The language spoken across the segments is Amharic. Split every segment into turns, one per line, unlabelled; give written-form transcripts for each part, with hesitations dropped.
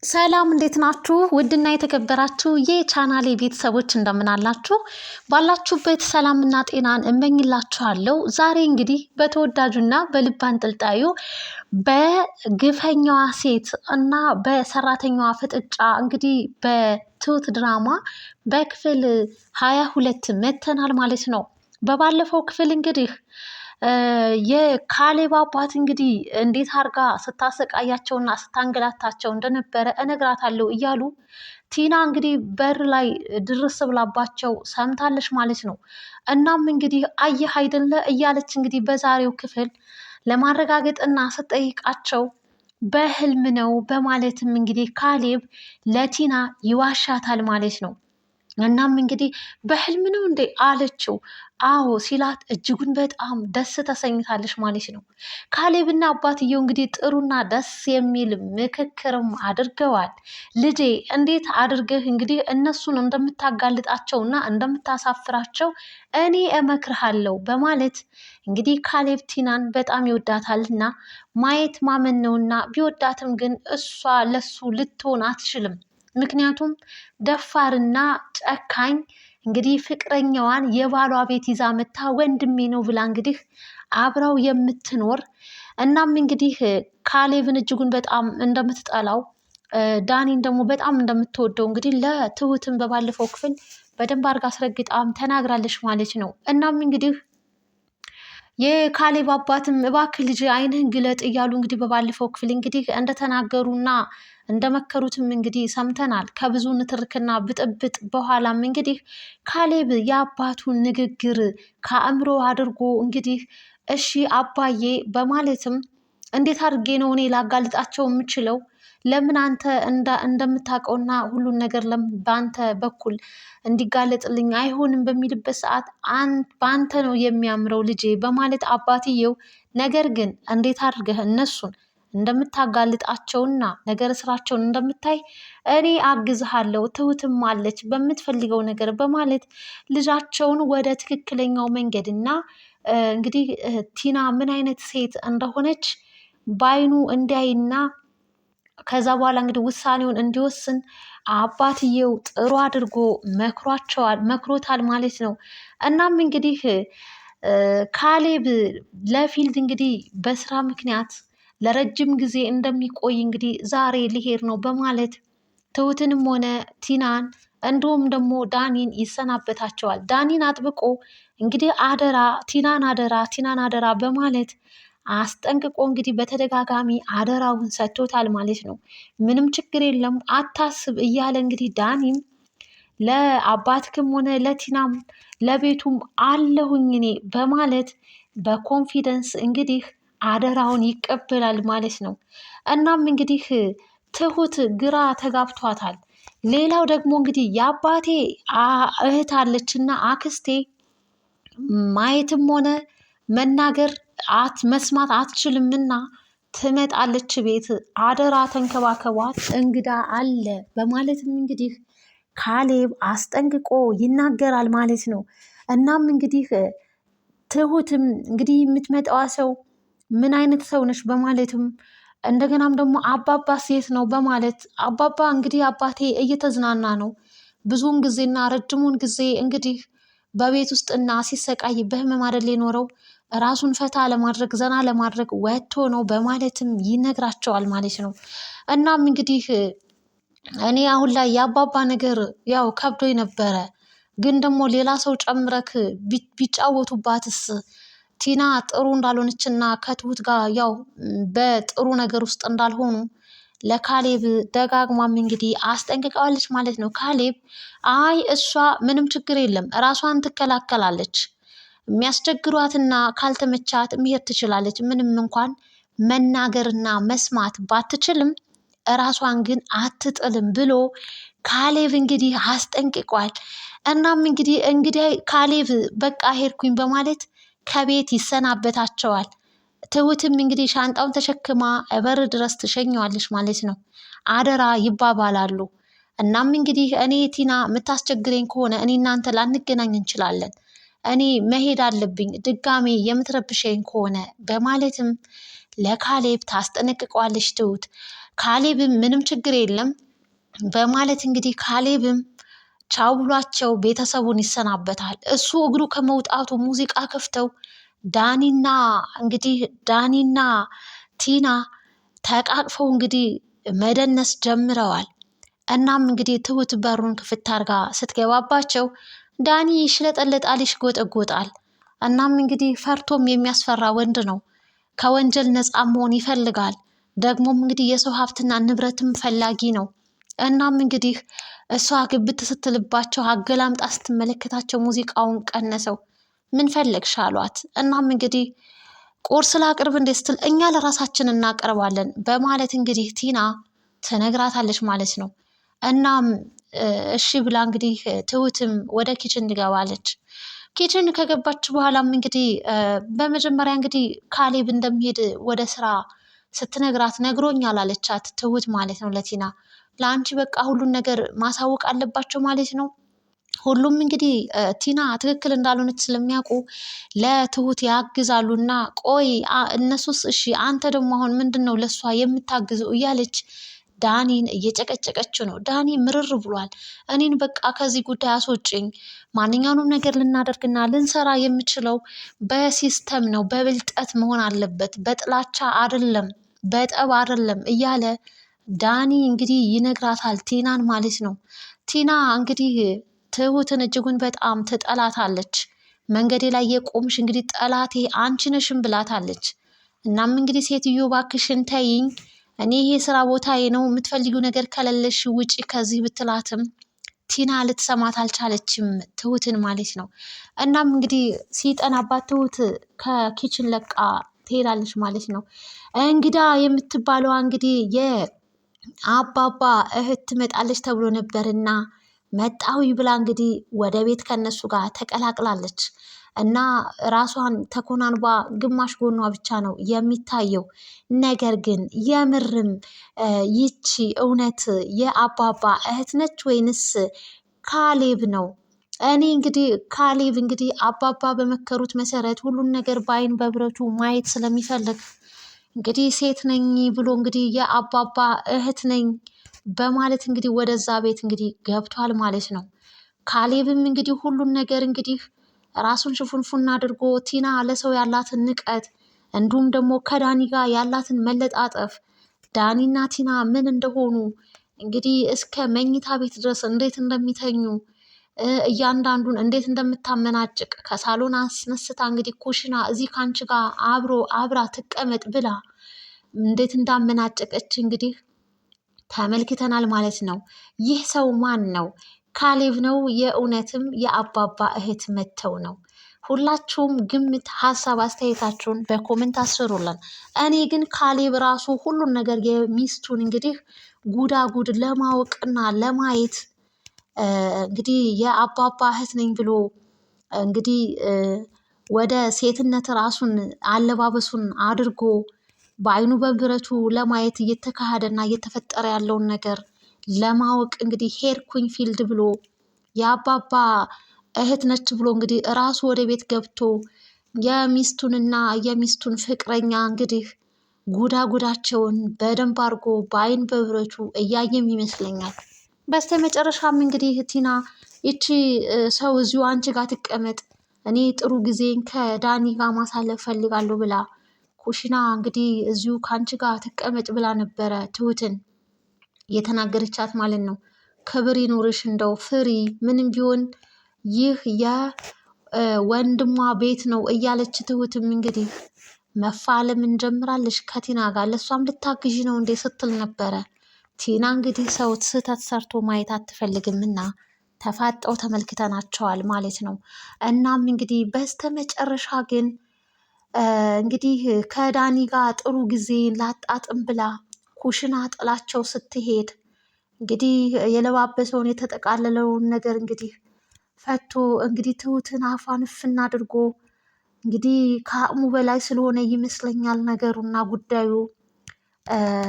ሰላም እንዴት ናችሁ? ውድና የተከበራችሁ የቻናሌ ቤተሰቦች እንደምን አላችሁ? ባላችሁበት ሰላምና ጤናን እመኝላችኋለሁ። ዛሬ እንግዲህ በተወዳጁና በልብ አንጠልጣዩ በግፈኛዋ ሴት እና በሰራተኛዋ ፍጥጫ እንግዲህ በትሁት ድራማ በክፍል 22 መተናል ማለት ነው። በባለፈው ክፍል እንግዲህ የካሌብ አባት እንግዲህ እንዴት አርጋ ስታሰቃያቸውና ስታንገላታቸው እንደነበረ እነግራታለሁ እያሉ ቲና እንግዲህ በር ላይ ድርስ ብላባቸው ሰምታለች ማለት ነው። እናም እንግዲህ አየህ አይደለ እያለች እንግዲህ በዛሬው ክፍል ለማረጋገጥና ስጠይቃቸው በህልም ነው በማለትም እንግዲህ ካሌብ ለቲና ይዋሻታል ማለት ነው። እናም እንግዲህ በህልም ነው እንዴ አለችው። አዎ ሲላት እጅጉን በጣም ደስ ተሰኝታለች ማለት ነው። ካሌብና አባትየው እንግዲህ ጥሩና ደስ የሚል ምክክርም አድርገዋል። ልጄ እንዴት አድርገህ እንግዲህ እነሱን እንደምታጋልጣቸውና እንደምታሳፍራቸው እኔ እመክርሃለሁ በማለት እንግዲህ ካሌብ ቲናን በጣም ይወዳታልና ማየት ማመን ነውና ቢወዳትም ግን እሷ ለሱ ልትሆን አትችልም። ምክንያቱም ደፋርና ጨካኝ እንግዲህ ፍቅረኛዋን የባሏ ቤት ይዛ መታ ወንድሜ ነው ብላ እንግዲህ አብረው የምትኖር እናም እንግዲህ ካሌብን እጅጉን በጣም እንደምትጠላው ዳኒን ደግሞ በጣም እንደምትወደው እንግዲህ ለትሁትን በባለፈው ክፍል በደንብ አድርጋ አስረግጣም ተናግራለች ማለት ነው። እናም እንግዲህ የካሌብ አባትም እባክህ ልጅ ዓይንህን ግለጥ እያሉ እንግዲህ በባለፈው ክፍል እንግዲህ እንደተናገሩና እንደመከሩትም እንግዲህ ሰምተናል። ከብዙ ንትርክና ብጥብጥ በኋላም እንግዲህ ካሌብ የአባቱን ንግግር ከአእምሮ አድርጎ እንግዲህ እሺ አባዬ በማለትም እንዴት አድርጌ ነው እኔ ላጋልጣቸው የምችለው? ለምን አንተ እንደምታውቀውና ሁሉን ነገር በአንተ በኩል እንዲጋለጥልኝ አይሆንም በሚልበት ሰዓት በአንተ ነው የሚያምረው ልጄ በማለት አባትየው ነገር ግን እንዴት አድርገህ እነሱን እንደምታጋልጣቸውና ነገር ስራቸውን እንደምታይ እኔ አግዝሃለሁ፣ ትሁትም አለች በምትፈልገው ነገር በማለት ልጃቸውን ወደ ትክክለኛው መንገድ እና እንግዲህ ቲና ምን አይነት ሴት እንደሆነች በአይኑ እንዲያይና ከዛ በኋላ እንግዲህ ውሳኔውን እንዲወስን አባትየው ጥሩ አድርጎ መክሮታል ማለት ነው። እናም እንግዲህ ካሌብ ለፊልድ እንግዲህ በስራ ምክንያት ለረጅም ጊዜ እንደሚቆይ እንግዲህ ዛሬ ሊሄድ ነው በማለት ትሁትንም ሆነ ቲናን እንዲሁም ደግሞ ዳኒን ይሰናበታቸዋል። ዳኒን አጥብቆ እንግዲህ አደራ ቲናን አደራ በማለት አስጠንቅቆ እንግዲህ በተደጋጋሚ አደራውን ሰጥቶታል ማለት ነው። ምንም ችግር የለም አታስብ እያለ እንግዲህ ዳኒም ለአባትክም ሆነ ለቲናም ለቤቱም አለሁኝ እኔ በማለት በኮንፊደንስ እንግዲህ አደራውን ይቀበላል ማለት ነው። እናም እንግዲህ ትሁት ግራ ተጋብቷታል። ሌላው ደግሞ እንግዲህ የአባቴ እህት አለችና አክስቴ ማየትም ሆነ መናገር መስማት አትችልምና ትመጣለች ቤት አደራ ተንከባከቧት እንግዳ አለ በማለትም እንግዲህ ካሌብ አስጠንቅቆ ይናገራል ማለት ነው። እናም እንግዲህ ትሁትም እንግዲህ የምትመጣዋ ሰው ምን አይነት ሰው ነች በማለትም እንደገናም ደግሞ አባባ ሴት ነው በማለት አባባ እንግዲህ አባቴ እየተዝናና ነው ብዙውን ጊዜና ረጅሙን ጊዜ እንግዲህ በቤት ውስጥና ሲሰቃይ በህመም አይደል የኖረው ራሱን ፈታ ለማድረግ ዘና ለማድረግ ወጥቶ ነው በማለትም ይነግራቸዋል ማለት ነው። እናም እንግዲህ እኔ አሁን ላይ የአባባ ነገር ያው ከብዶኝ ነበረ፣ ግን ደግሞ ሌላ ሰው ጨምረክ ቢጫወቱባትስ ቲና ጥሩ እንዳልሆነችና ከትሁት ጋር ያው በጥሩ ነገር ውስጥ እንዳልሆኑ ለካሌብ ደጋግማም እንግዲህ አስጠንቅቀዋለች ማለት ነው። ካሌብ አይ እሷ ምንም ችግር የለም ራሷን ትከላከላለች፣ የሚያስቸግሯትና ካልተመቻት መሄድ ትችላለች፣ ምንም እንኳን መናገርና መስማት ባትችልም ራሷን ግን አትጥልም ብሎ ካሌብ እንግዲህ አስጠንቅቋል። እናም እንግዲህ ካሌብ በቃ ሄድኩኝ በማለት ከቤት ይሰናበታቸዋል። ትሁትም እንግዲህ ሻንጣውን ተሸክማ በር ድረስ ትሸኘዋለች ማለት ነው። አደራ ይባባላሉ። እናም እንግዲህ እኔ ቲና የምታስቸግረኝ ከሆነ እኔ እናንተ ላንገናኝ እንችላለን፣ እኔ መሄድ አለብኝ ድጋሜ የምትረብሸኝ ከሆነ በማለትም ለካሌብ ታስጠነቅቀዋለች ትሁት። ካሌብም ምንም ችግር የለም በማለት እንግዲህ ካሌብም ቻው ብሏቸው ቤተሰቡን ይሰናበታል። እሱ እግሩ ከመውጣቱ ሙዚቃ ከፍተው ዳኒና ቲና ተቃቅፈው እንግዲህ መደነስ ጀምረዋል። እናም እንግዲህ ትሁት በሩን ክፍት አድርጋ ስትገባባቸው ዳኒ ይሽለጠለጣል፣ ይሽጎጠጎጣል። እናም እንግዲህ ፈርቶም የሚያስፈራ ወንድ ነው። ከወንጀል ነፃ መሆን ይፈልጋል። ደግሞም እንግዲህ የሰው ሀብትና ንብረትም ፈላጊ ነው። እናም እንግዲህ እሷ ግብት ስትልባቸው አገላምጣ ስትመለከታቸው ሙዚቃውን ቀነሰው። ምን ፈለግሽ አሏት። እናም እንግዲህ ቁርስ ላቅርብ እንዴ ስትል እኛ ለራሳችን እናቀርባለን በማለት እንግዲህ ቲና ትነግራታለች ማለት ነው። እናም እሺ ብላ እንግዲህ ትሁትም ወደ ኪችን ትገባለች። ኪችን ከገባች በኋላም እንግዲህ በመጀመሪያ እንግዲህ ካሌብ እንደሚሄድ ወደ ስራ ስትነግራት ነግሮኛል አለቻት ትሁት ማለት ነው ለቲና። ለአንቺ በቃ ሁሉን ነገር ማሳወቅ አለባቸው ማለት ነው። ሁሉም እንግዲህ ቲና ትክክል እንዳልሆነች ስለሚያውቁ ለትሁት ያግዛሉ። እና ቆይ እነሱስ እሺ አንተ ደግሞ አሁን ምንድን ነው ለእሷ የምታግዘው እያለች ዳኒን እየጨቀጨቀችው ነው። ዳኒ ምርር ብሏል። እኔን በቃ ከዚህ ጉዳይ አስወጭኝ፣ ማንኛውንም ነገር ልናደርግና ልንሰራ የምችለው በሲስተም ነው፣ በብልጠት መሆን አለበት፣ በጥላቻ አይደለም፣ በጠብ አይደለም እያለ ዳኒ እንግዲህ ይነግራታል ቲናን ማለት ነው። ቲና እንግዲህ ትሁትን እጅጉን በጣም ትጠላታለች። መንገዴ ላይ የቆምሽ እንግዲህ ጠላቴ አንቺ ነሽም ብላታለች። እናም እንግዲህ ሴትዮ እባክሽን ተይኝ፣ እኔ ይሄ ስራ ቦታዬ ነው፣ የምትፈልጊው ነገር ከሌለሽ ውጪ ከዚህ ብትላትም ቲና ልትሰማት አልቻለችም ትሁትን ማለት ነው። እናም እንግዲህ ሲጠናባት ትሁት ከኪችን ለቃ ትሄዳለች ማለት ነው። እንግዳ የምትባለዋ እንግዲህ የአባባ እህት ትመጣለች ተብሎ ነበርና መጣዊ ብላ እንግዲህ ወደ ቤት ከነሱ ጋር ተቀላቅላለች። እና ራሷን ተኮናንባ ግማሽ ጎኗ ብቻ ነው የሚታየው። ነገር ግን የምርም ይቺ እውነት የአባባ እህት ነች ወይንስ ካሌብ ነው? እኔ እንግዲህ ካሌብ እንግዲህ አባባ በመከሩት መሰረት ሁሉን ነገር በአይን በብረቱ ማየት ስለሚፈልግ እንግዲህ ሴት ነኝ ብሎ እንግዲህ የአባባ እህት ነኝ በማለት እንግዲህ ወደዛ ቤት እንግዲህ ገብቷል ማለት ነው። ካሌብም እንግዲህ ሁሉን ነገር እንግዲህ ራሱን ሽፉንፉን አድርጎ ቲና ለሰው ያላትን ንቀት እንዲሁም ደግሞ ከዳኒ ጋር ያላትን መለጣጠፍ ዳኒና ቲና ምን እንደሆኑ እንግዲህ እስከ መኝታ ቤት ድረስ እንዴት እንደሚተኙ እያንዳንዱን እንዴት እንደምታመናጭቅ ከሳሎን አስነስታ እንግዲህ ኩሽና እዚህ ካንቺ ጋር አብራ ትቀመጥ ብላ እንዴት እንዳመናጨቀች እንግዲህ ተመልክተናል ማለት ነው። ይህ ሰው ማን ነው? ካሌብ ነው? የእውነትም የአባባ እህት መተው ነው? ሁላችሁም ግምት፣ ሀሳብ አስተያየታችሁን በኮመንት አስፍሩልን። እኔ ግን ካሌብ ራሱ ሁሉን ነገር የሚስቱን እንግዲህ ጉዳጉድ ለማወቅና ለማየት እንግዲህ የአባባ እህት ነኝ ብሎ እንግዲህ ወደ ሴትነት ራሱን አለባበሱን አድርጎ በአይኑ በብረቱ ለማየት እየተካሄደና እየተፈጠረ ያለውን ነገር ለማወቅ እንግዲህ ሄድኩኝ ፊልድ ብሎ የአባባ እህት ነች ብሎ እንግዲህ እራሱ ወደ ቤት ገብቶ የሚስቱንና የሚስቱን ፍቅረኛ እንግዲህ ጉዳጉዳቸውን በደንብ አድርጎ በአይን በብረቱ እያየም ይመስለኛል። በስተ መጨረሻም እንግዲህ ቲና ይቺ ሰው እዚሁ አንቺ ጋር ትቀመጥ፣ እኔ ጥሩ ጊዜን ከዳኒ ጋር ማሳለፍ ፈልጋለሁ ብላ ኩሽና እንግዲህ እዚሁ ከአንቺ ጋር ትቀመጥ ብላ ነበረ ትሁትን የተናገረቻት ማለት ነው። ክብር ይኑርሽ፣ እንደው ፍሪ፣ ምንም ቢሆን ይህ የወንድሟ ቤት ነው እያለች ትሁትም እንግዲህ መፋለም እንጀምራለች ከቲና ጋር። ለእሷም ልታግዢ ነው እንዴ ስትል ነበረ። ቲና እንግዲህ ሰው ስህተት ሰርቶ ማየት አትፈልግም እና ተፋጠው ተመልክተናቸዋል ማለት ነው። እናም እንግዲህ በስተመጨረሻ ግን እንግዲህ ከዳኒ ጋር ጥሩ ጊዜ ላጣጥም ብላ ኩሽና ጥላቸው ስትሄድ እንግዲህ የለባበሰውን የተጠቃለለውን ነገር እንግዲህ ፈቶ እንግዲህ ትሁትን አፏን እፍና አድርጎ እንግዲህ ከአቅሙ በላይ ስለሆነ ይመስለኛል ነገሩና ጉዳዩ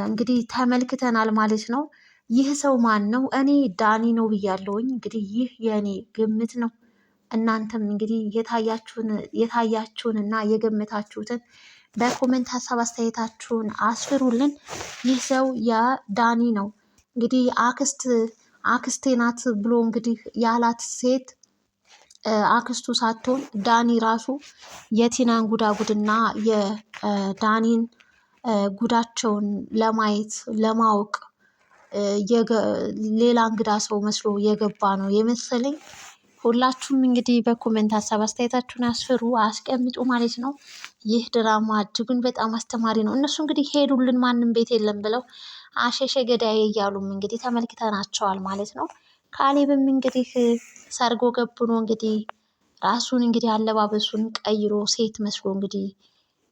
እንግዲህ ተመልክተናል ማለት ነው። ይህ ሰው ማን ነው? እኔ ዳኒ ነው ብያለሁኝ። እንግዲህ ይህ የእኔ ግምት ነው። እናንተም እንግዲህ የታያችሁን እና የገመታችሁትን በኮሜንት ሀሳብ አስተያየታችሁን አስፍሩልን። ይህ ሰው የዳኒ ነው እንግዲህ አክስቴ ናት ብሎ እንግዲህ ያላት ሴት አክስቱ ሳትሆን ዳኒ ራሱ የቲናን ጉዳጉድና የዳኒን ጉዳቸውን ለማየት ለማወቅ ሌላ እንግዳ ሰው መስሎ የገባ ነው የመሰለኝ። ሁላችሁም እንግዲህ በኮሜንት ሀሳብ አስተያየታችሁን አስፍሩ አስቀምጡ ማለት ነው። ይህ ድራማ እጅጉን በጣም አስተማሪ ነው። እነሱ እንግዲህ ሄዱልን ማንም ቤት የለም ብለው አሸሸ ገዳዬ እያሉም እንግዲህ ተመልክተናቸዋል ማለት ነው። ካሌብም እንግዲህ ሰርጎ ገብኖ እንግዲህ ራሱን እንግዲህ አለባበሱን ቀይሮ ሴት መስሎ እንግዲህ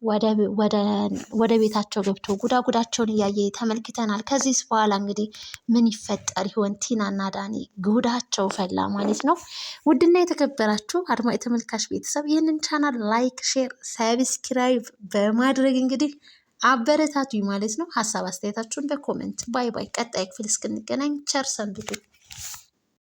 ወደ ቤታቸው ገብቶ ጉዳጉዳቸውን እያየ ተመልክተናል። ከዚህ በኋላ እንግዲህ ምን ይፈጠር ይሆን? ቲናና ዳኒ ጉዳቸው ፈላ ማለት ነው። ውድና የተከበራችሁ አድማጭ ተመልካች ቤተሰብ ይህንን ቻናል ላይክ፣ ሼር፣ ሰብስክራይብ በማድረግ እንግዲህ አበረታቱኝ ማለት ነው። ሀሳብ አስተያየታችሁን በኮሜንት ባይ ባይ። ቀጣይ ክፍል እስክንገናኝ ቸር ሰንብቱ።